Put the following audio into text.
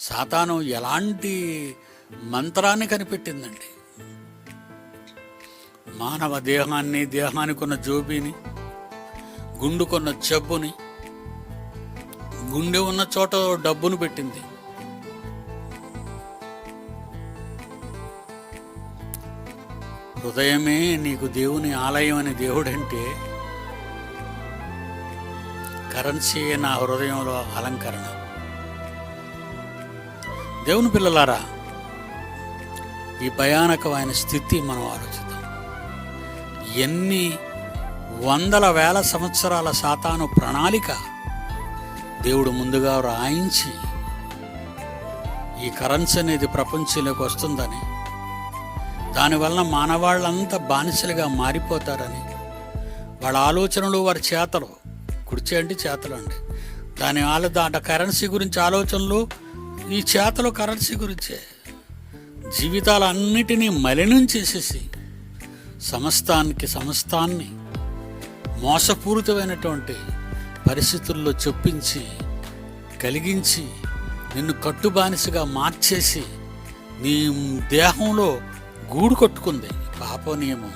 సాతాను ఎలాంటి మంత్రాన్ని కనిపెట్టిందండి. మానవ దేహాన్ని, దేహానికి ఉన్న జోబీని, గుండుకున్న జబ్బుని, గుండె ఉన్న చోట డబ్బును పెట్టింది. హృదయమే నీకు దేవుని ఆలయం అని దేవుడంటే, కరెన్సీయే నా హృదయంలో అలంకరణ. దేవుని పిల్లలారా, ఈ భయానకమైన స్థితి మనం ఆలోచిద్దాం. ఎన్ని వందల వేల సంవత్సరాల సాతాను ప్రణాళిక దేవుడు ముందుగా రాయించి ఈ కరెన్సీ అనేది ప్రపంచంలోకి వస్తుందని, దానివల్ల మానవాళ్ళంతా బానిసలుగా మారిపోతారని, వాళ్ళ ఆలోచనలు, వారి చేతలు, కుర్చీ చేతలు అండి, దాని కరెన్సీ గురించి ఆలోచనలు, ఈ చేతలు కరెన్సీ గురించే జీవితాలన్నిటినీ మలినం చేసేసి సమస్తాన్ని మోసపూరితమైనటువంటి పరిస్థితుల్లో చొప్పించి కలిగించి నిన్ను కట్టుబానిసగా మార్చేసి నీ దేహంలో గూడు కట్టుకుంది పాప నియమం.